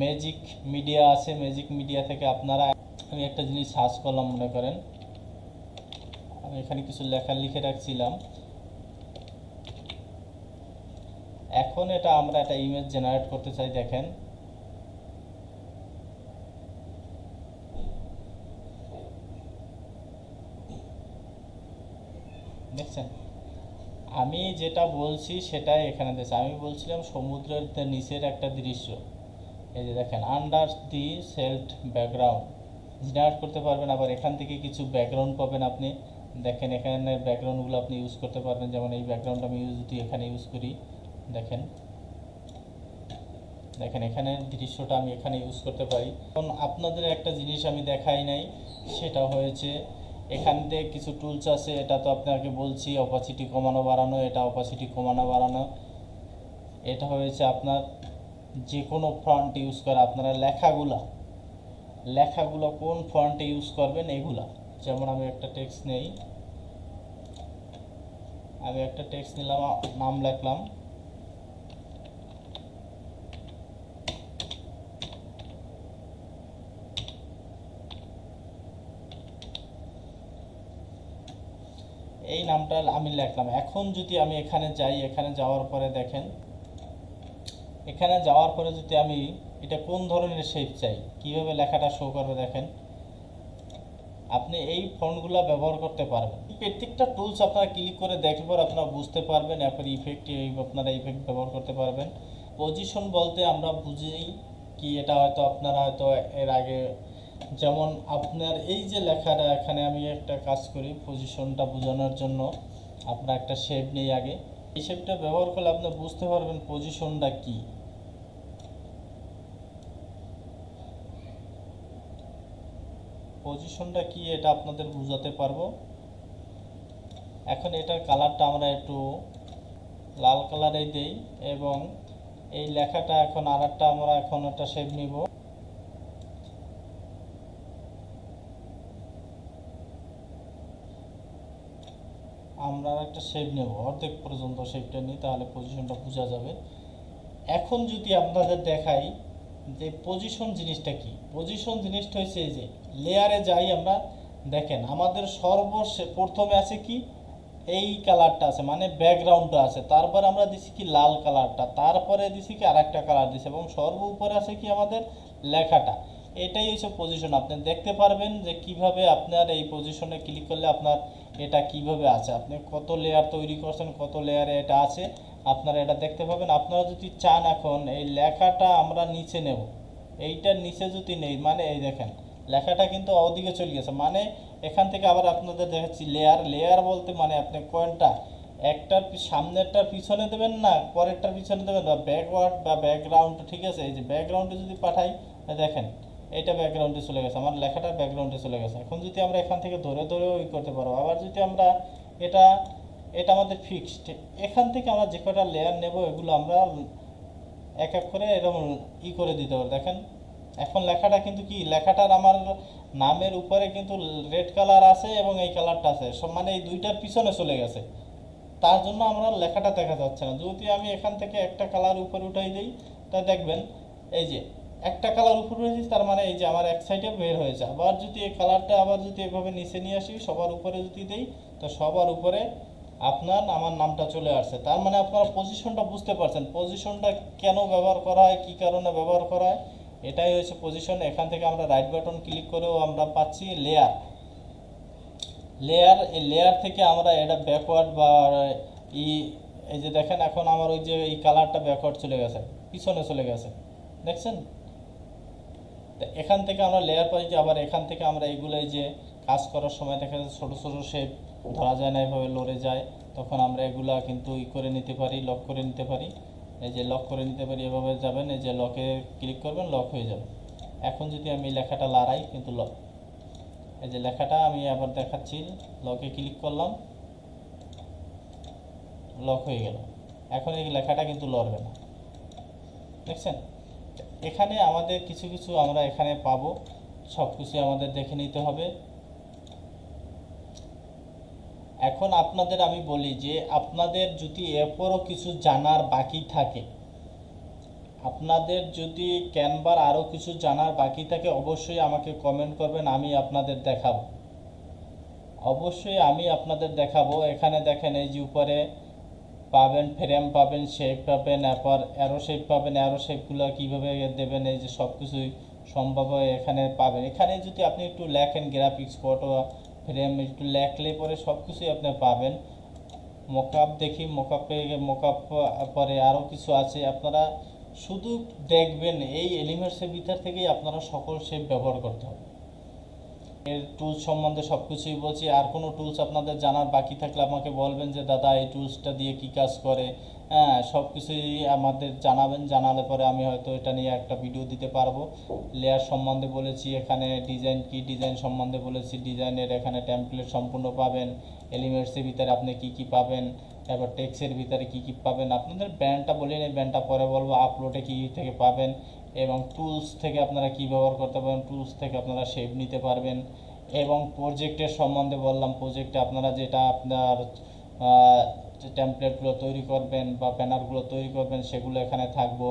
ম্যাজিক মিডিয়া আছে, ম্যাজিক মিডিয়া থেকে আপনারা, আমি একটা জিনিস সার্চ করলাম, মনে করেন আমি এখানে কিছু লেখা লিখে রাখছিলাম, এখন এটা আমরা একটা ইমেজ জেনারেট করতে চাই। দেখেন দেখছেন আমি যেটা বলছি সেটাই এখানে দিয়েছে। আমি বলছিলাম সমুদ্রের নিচের একটা দৃশ্য। এই যে দেখেন, under the sailed background generate করতে পারবেন। আবার এখান থেকে কিছু ব্যাকগ্রাউন্ড পাবেন আপনি। দেখেন এখানে ব্যাকগ্রাউন্ডগুলো আপনি ইউজ করতে পারবেন। যেমন এই ব্যাকগ্রাউন্ড আমি যদি এখানে ইউজ করি, দেখেন দেখেন এখানে দৃশ্যটা আমি এখানে ইউজ করতে পারি। এখন আপনাদের একটা জিনিস আমি দেখাই নাই, সেটা হয়েছে এখান থেকে কিছু টুলস আছে। এটা তো আপনাকে বলছি অপাসিটি কমানো বাড়ানো, এটা অপাসিটি কমানো বাড়ানো। এটা হয়েছে আপনার যে কোনো ফন্ট ইউজ করা, আপনারা লেখাগুলো কোন ফন্টে ইউজ করবেন এগুলা। যেমন আমি একটা টেক্সট নেই, নিলাম, নাম লিখলাম, এই নামটা আমি লিখলাম। এখন যদি আমি এখানে যাই, এখানে যাওয়ার পরে দেখেন, এখানে যাওয়ার পরে যদি আমি এটা কোন ধরনের শেপ চাই, কিভাবে লেখাটা শো করবে, দেখেন আপনি এই ফন্টগুলো ব্যবহার করতে পারবেন। প্রত্যেকটা টুলস আপনারা ক্লিক করে দেখলে পর আপনারা বুঝতে পারবেন। এরপর ইফেক্ট, আপনারা ইফেক্ট ব্যবহার করতে পারবেন। পজিশন বলতে আমরা বুঝি কি, এটা হয়তো আপনারা হয়তো এর আগে, যেমন আপনার এই যে লেখাটা, এখানে আমি একটা কাজ করি পজিশনটা বোঝানোর জন্য। আপনারা একটা শেপ নেই আগে, এই শেপটা ব্যবহার করলে আপনি বুঝতে পারবেন পজিশনটা কি। পজিশনটা কি এটা আপনাদের বোঝাতে পারবো। এখন এটার কালারটা আমরা একটু লাল কালারে দেই, এবং এই লেখাটা এখন আরেকটা আমরা এখন একটা শেপ নিব। আমরা একটা শেপ নেব, অর্ধেক পর্যন্ত শেপটা নিই, তাহলে পজিশনটা বোঝা যাবে। এখন যদি আপনাদের দেখাই যে পজিশন জিনিসটা কি, পজিশন জিনিসটা হচ্ছে এই যে লেয়ারে যাই আমরা, দেখেন আমাদের প্রথমে আছে কি, এই কালারটা আছে, মানে ব্যাকগ্রাউন্ডটা আছে, তারপর আমরা দিছি কি লাল কালারটা, তারপরে দিছি কি আরেকটা কালার দিছি, এবং সর্ব উপরে আছে কি আমাদের লেখাটা। এটাই হচ্ছে পজিশন। আপনি দেখতে পারবেন যে কিভাবে আপনার এই পজিশনে ক্লিক করলে আপনার এটা কিভাবে আছে, আপনি কত লেয়ার তৈরি করছেন, কত লেয়ারে এটা আছে, আপনারা এটা দেখতে পাবেন। আপনারা যদি চান এখন এই লেখাটা আমরা নিচে নেব, এইটার নিচে যদি নেই, মানে এই দেখেন লেখাটা কিন্তু ওদিকে চলে গেছে, মানে এখান থেকে আবার আপনাদের দেখাচ্ছি লেয়ার বলতে মানে আপনি কোনটা, একটার সামনেরটার পিছনে দেবেন না পরেরটার পিছনে দেবেন, বা ব্যাকওয়ার্ড বা ব্যাকগ্রাউন্ড, ঠিক আছে। এই যে ব্যাকগ্রাউন্ডে যদি পাঠাই, দেখেন এটা ব্যাকগ্রাউন্ডে চলে গেছে, আমার লেখাটা ব্যাকগ্রাউন্ডে চলে গেছে। এখন যদি আমরা এখান থেকে ধরে ধরেও করতে পারবো। আবার যদি আমরা এটা এটা আমাদের ফিক্সড, এখান থেকে আমরা যে কটা লেয়ার নেব এগুলো আমরা এক এক করে এরকম করে দিতে পারবো। দেখেন এখন লেখাটা কিন্তু কি, লেখাটার আমার নামের উপরে কিন্তু রেড কালার আছে এবং এই কালারটা আছে, সব মানে এই দুইটার পিছনে চলে গেছে, তার জন্য আমরা লেখাটা দেখা যাচ্ছে না। যদি আমি এখান থেকে একটা কালার উপরে উঠাই দিই, তা দেখবেন এই যে একটা কালার উপরে উঠেছি, তার মানে এই যে আমার এক সাইডে বের হয়েছে। আবার যদি এই কালারটা আবার যদি এভাবে নিচে নিয়ে আসি, সবার উপরে যদি দিই, তো সবার উপরে আপনার আমার নামটা চলে আসছে। তার মানে আপনারা পজিশনটা বুঝতে পারছেন, পজিশনটা কেন ব্যবহার করা হয়, কী কারণে ব্যবহার করা হয়, এটাই হচ্ছে পজিশন। এখান থেকে আমরা রাইট বাটন ক্লিক করেও আমরা পাচ্ছি এই লেয়ার থেকে আমরা এটা ব্যাকওয়ার্ড বা ই, এই যে দেখেন এখন আমার ওই যে এই কালারটা ব্যাকওয়ার্ড চলে গেছে, পিছনে চলে গেছে, দেখছেন। এখান থেকে আমরা লেয়ার পাই, যে আবার এখান থেকে আমরা এইগুলো এই যে কাজ করার সময় দেখা যাচ্ছে ছোটো ছোটো শেপ ধরা যায় না, এভাবে লড়ে যায়, তখন আমরা এগুলা কিন্তু করে নিতে পারি, লক করে নিতে পারি। এই যে লক করে নিতে পারি, এভাবে যাবেন, এই যে লকে ক্লিক করবেন, লক হয়ে যাবে। এখন যদি আমি লেখাটা লড়াই, কিন্তু লক, এই যে লেখাটা আমি আবার দেখাচ্ছি, লকে ক্লিক করলাম, লক হয়ে গেল। এখন এই লেখাটা কিন্তু লড়বে না, দেখছেন। এখানে আমাদের কিছু কিছু আমরা এখানে পাবো, সব কিছু আমাদের দেখে নিতে হবে। এখন আপনাদের আমি বলি যে আপনাদের যদি এরপরও কিছু জানার বাকি থাকে, আপনাদের যদি ক্যানভার আরও কিছু জানার বাকি থাকে, অবশ্যই আমাকে কমেন্ট করবেন, আমি আপনাদের দেখাবো, অবশ্যই আমি আপনাদের দেখাবো। এখানে দেখেন এই যে উপরে পাবেন ফ্রেম, পাবেন শেপ, পাবেন এরপর অ্যারো শেপ পাবেন, অ্যারো শেপগুলো কীভাবে দেবেন, এই যে সব কিছুই সম্ভব হয় এখানে পাবেন। এখানে যদি আপনি একটু লেখেন গ্রাফিক্স ফটো ফ্রেম, একটু লেখলে পরে সব কিছুই আপনি পাবেন। মকআপ দেখি, মকআপ পরে আরও কিছু আছে, আপনারা শুধু দেখবেন এই এলিমেন্টসের ভিতর থেকেই আপনারা সকল শেপ ব্যবহার করতে হবে। এর টুলস সম্বন্ধে সব কিছুই বলছি। আর কোনো টুলস আপনাদের জানার বাকি থাকলে আমাকে বলবেন যে দাদা এই টুলসটা দিয়ে কী কাজ করে, হ্যাঁ সব কিছুই আমাদের জানাবেন। জানালে পরে আমি হয়তো এটা নিয়ে একটা ভিডিও দিতে পারবো। লেয়ার সম্বন্ধে বলেছি, এখানে ডিজাইন কি ডিজাইন সম্বন্ধে বলেছি, ডিজাইনের এখানে টেমপ্লেট সম্পূর্ণ পাবেন, এলিমেন্টসের ভিতরে আপনি কি কি পাবেন, তারপর টেক্সের ভিতরে কি কি পাবেন। আপনাদের ব্র্যান্ডটা বলি না, ব্র্যান্ডটা পরে বলবো। আপলোডে কী থেকে পাবেন এবং টুলস থেকে আপনারা কী ব্যবহার করতে পারেন, টুলস থেকে আপনারা শেপ নিতে পারবেন। এবং প্রজেক্টের সম্বন্ধে বললাম, প্রজেক্টে আপনারা যেটা আপনার যে টেমপ্লেটগুলো তৈরি করবেন বা ব্যানারগুলো তৈরি করবেন সেগুলো এখানে থাকবো।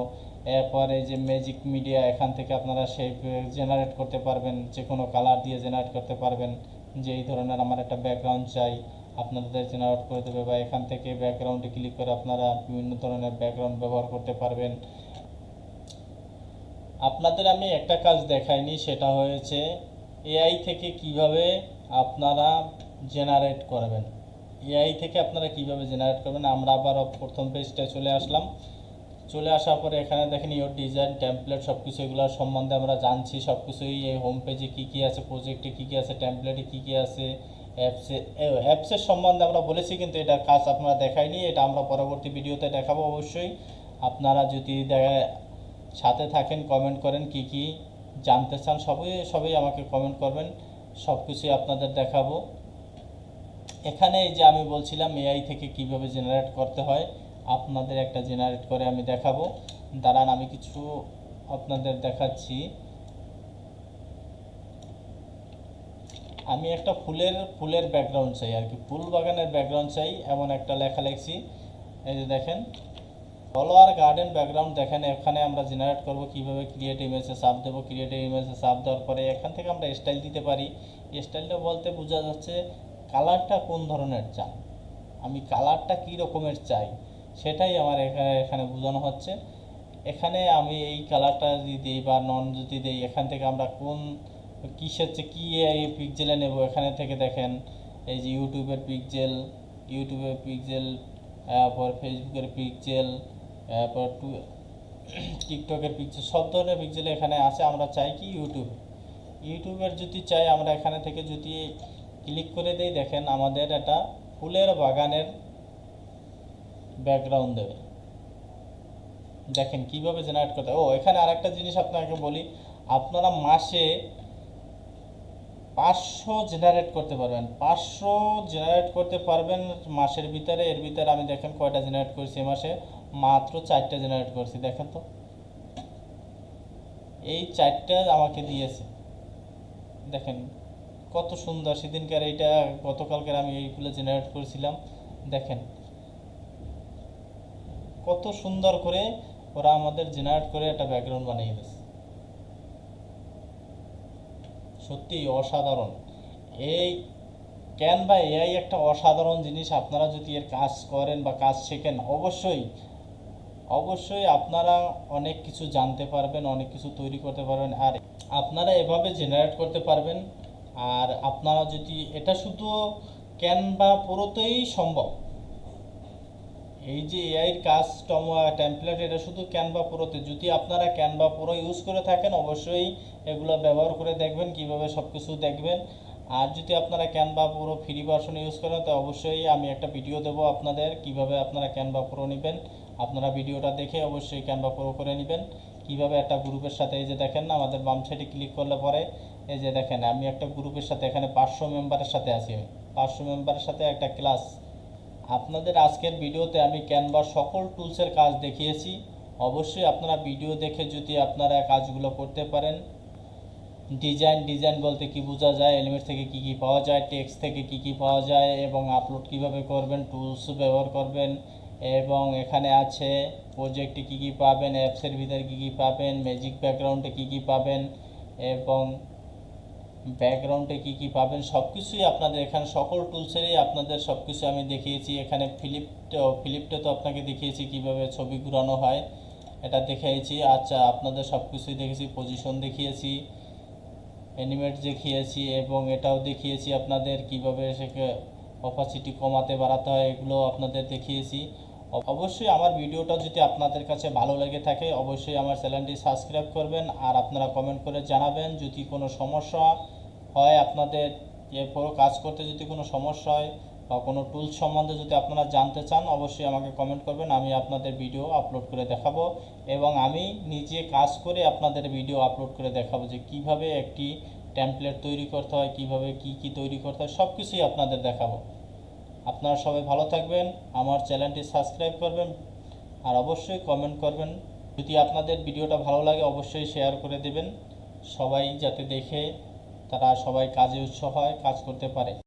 এরপরে যে ম্যাজিক মিডিয়া, এখান থেকে আপনারা শেপ জেনারেট করতে পারবেন, যে কোনো কালার দিয়ে জেনারেট করতে পারবেন। যে এই ধরনের আমার একটা ব্যাকগ্রাউন্ড চাই, আপনাদের জেনারেট করে দেবে, বা এখান থেকে ব্যাকগ্রাউন্ডে ক্লিক করে আপনারা বিভিন্ন ধরনের ব্যাকগ্রাউন্ড ব্যবহার করতে পারবেন। আপনাদের আমি একটা কাজ দেখাইনি, সেটা হয়েছে এআই থেকে কিভাবে আপনারা জেনারেট করবেন। এআই থেকে আপনারা কিভাবে জেনারেট করবেন। আমরা আবার প্রথম পেজটায় চলে আসলাম। চলে আসার পরে এখানে দেখেন ইওর ডিজাইন টেমপ্লেট সব কিছু এগুলোর সম্বন্ধে আমরা জানছি। সব কিছুই এই হোম পেজে কী কী আছে, প্রজেক্টে কী কী আছে, টেমপ্লেটে কী কী আছে, অ্যাপসের সম্বন্ধে আমরা বলেছি, কিন্তু এটার কাজ আপনারা দেখাইনি। এটা আমরা পরবর্তী ভিডিওতে দেখাবো অবশ্যই। আপনারা যদি সাথে থাকেন, কমেন্ট করেন কি কি জানতে চান, সবই আমাকে কমেন্ট করবেন, সব কিছুই আপনাদের দেখাবো। এখানে এই যে আমি বলছিলাম এআই থেকে কিভাবে জেনারেট করতে হয়, আপনাদের একটা জেনারেট করে আমি দেখাবো। দাঁড়ান আমি কিছু আপনাদের দেখাচ্ছি। আমি একটা ফুলের ব্যাকগ্রাউন্ড চাই আর কি, ফুল বাগানের ব্যাকগ্রাউন্ড চাই, এমন একটা লেখা লিখছি। এই যে দেখেন ফলোয়ার গার্ডেন ব্যাকগ্রাউন্ড। দেখেন এখানে আমরা জেনারেট করব কিভাবে, ক্রিয়েট ইমেজে সাব দেবো। ক্রিয়েট ইমেজে সাব দেওয়ার পরে এখান থেকে আমরা স্টাইল দিতে পারি। স্টাইলটা বলতে বোঝা যাচ্ছে কালারটা কোন ধরনের চান, আমি কালারটা কী রকমের চাই সেটাই আমার এখানে বোঝানো হচ্ছে। এখানে আমি এই কালারটা যদি দিই বা নন যদি দিই, এখান থেকে আমরা কোন কিসের চেয়ে কী এই পিক্সেলে নেব। এখানে থেকে দেখেন এই যে ইউটিউবের পিক্সেল, তারপর ফেসবুকের পিক্সেল, তারপর টিকটকের পিক্সেল, সব ধরনের পিক্সেল এখানে আছে। আমরা চাই কি ইউটিউবের যদি চাই, আমরা এখানে থেকে যদি ক্লিক করে দেই, দেখেন আমাদের এটা ফুলের বাগানের ব্যাকগ্রাউন্ড দেবে। দেখেন কিভাবে জেনারেট করতে হয়। এখানে আরেকটা জিনিস আপনাকে বলি, আপনারা মাসে 500 জেনারেট করতে পারবেন। 500 জেনারেট করতে পারবেন মাসের ভিতরে। এর ভিতরে আমি দেখেন কয়টা জেনারেট করেছি, মাসে মাত্র 4টা জেনারেট করেছি। দেখেন তো এই 4টা আমাকে দিয়েছে। দেখেন কত সুন্দর। সেদিনকার এইটা গতকালকের আমি এইগুলো জেনারেট করেছিলাম। দেখেন কত সুন্দর করে ওরা আমাদের জেনারেট করে একটা ব্যাকগ্রাউন্ড বানিয়ে দিয়েছে, সত্যি অসাধারণ। এই ক্যানভা এআই একটা অসাধারণ জিনিস। আপনারা যদি এর কাজ করেন বা কাজ শেখেন, অবশ্যই আপনারা অনেক কিছু জানতে পারবেন, অনেক কিছু তৈরি করতে পারবেন, আর আপনারা এভাবে জেনারেট করতে পারবেন। আর আপনারা যদি এটা শুধু ক্যানভা পুরোতেই সম্ভব, এই যে এআইয়ের কাজ টেমপ্লেট, এটা শুধু ক্যানভা প্রোতে। যদি আপনারা ক্যানভা প্রো ইউজ করে থাকেন, অবশ্যই এগুলো ব্যবহার করে দেখবেন কিভাবে সব কিছু দেখবেন। আর যদি আপনারা Canva pro free version use করেন, তো অবশ্যই আমি একটা ভিডিও দেবো আপনাদের কিভাবে আপনারা ক্যানভা প্রো নেবেন। আপনারা ভিডিওটা দেখে অবশ্যই ক্যানভা প্রো করে নেবেন। কিভাবে একটা গ্রুপের সাথে, এই যে দেখেন না আমাদের বাম সাইডে ক্লিক করলে পরে এই যে দেখেন আমি একটা গ্রুপের সাথে, এখানে 500 মেম্বারের সাথে আছি। আমি 500 মেম্বারের সাথে একটা ক্লাস। আপনাদের আজকের ভিডিওতে আমি ক্যানভার সকল টুলসের কাজ দেখিয়েছি। অবশ্যই আপনারা ভিডিও দেখে যদি আপনারা কাজগুলো করতে পারেন। ডিজাইন বলতে কি বোঝা যায়, এলিমেন্ট থেকে কি কি পাওয়া যায়, টেক্সট থেকে কি কি পাওয়া যায়, এবং আপলোড কিভাবে করবেন, টুলস ব্যবহার করবেন, এবং এখানে আছে প্রজেক্টে কি কি পাবেন, অ্যাপসের ভিতরে কি কি পাবেন, ম্যাজিক ব্যাকগ্রাউন্ডে কি কি পাবেন, এবং ব্যাকগ্রাউন্ডে কি কি পাবেন, সব কিছুই আপনাদের এখানে সকল টুলসেরই আপনাদের সব কিছু আমি দেখিয়েছি। এখানে ফিলিপটা তো আপনাকে দেখিয়েছি কিভাবে ছবি ঘুরানো হয়, এটা দেখিয়েছি। আচ্ছা আপনাদের সব কিছুই দেখেছি, পজিশন দেখিয়েছি, অ্যানিমেট দেখিয়েছি, এবং এটাও দেখিয়েছি আপনাদের কিভাবে অপাসিটি কমাতে বাড়াতে হয়, এগুলো আপনাদের দেখিয়েছি। অবশ্যই আমার ভিডিওটা যদি আপনাদের কাছে ভালো লেগে থাকে অবশ্যই আমার চ্যানেলটি সাবস্ক্রাইব করবেন, আর আপনারা কমেন্ট করে জানাবেন যদি কোনো সমস্যা হয়, আপনাদের এরপরও কাজ করতে যদি কোনো সমস্যা হয় বা কোনো টুলস সম্বন্ধে যদি আপনারা জানতে চান অবশ্যই আমাকে কমেন্ট করবেন, আমি আপনাদের ভিডিও আপলোড করে দেখাবো এবং আমি নিজে কাজ করে আপনাদের ভিডিও আপলোড করে দেখাবো যে কিভাবে একটি টেমপ্লেট তৈরি করতে হয়, কিভাবে কি তৈরি করতে হয়, সব কিছুই আপনাদের দেখাবো। আপনারা সবাই ভালো থাকবেন, আমার চ্যানেলটি সাবস্ক্রাইব করবেন আর অবশ্যই কমেন্ট করবেন। যদি আপনাদের ভিডিওটা ভালো লাগে অবশ্যই শেয়ার করে দেবেন, সবাই যাতে দেখে তারা সবাই কাজে উৎসাহ হয়, কাজ করতে পারে।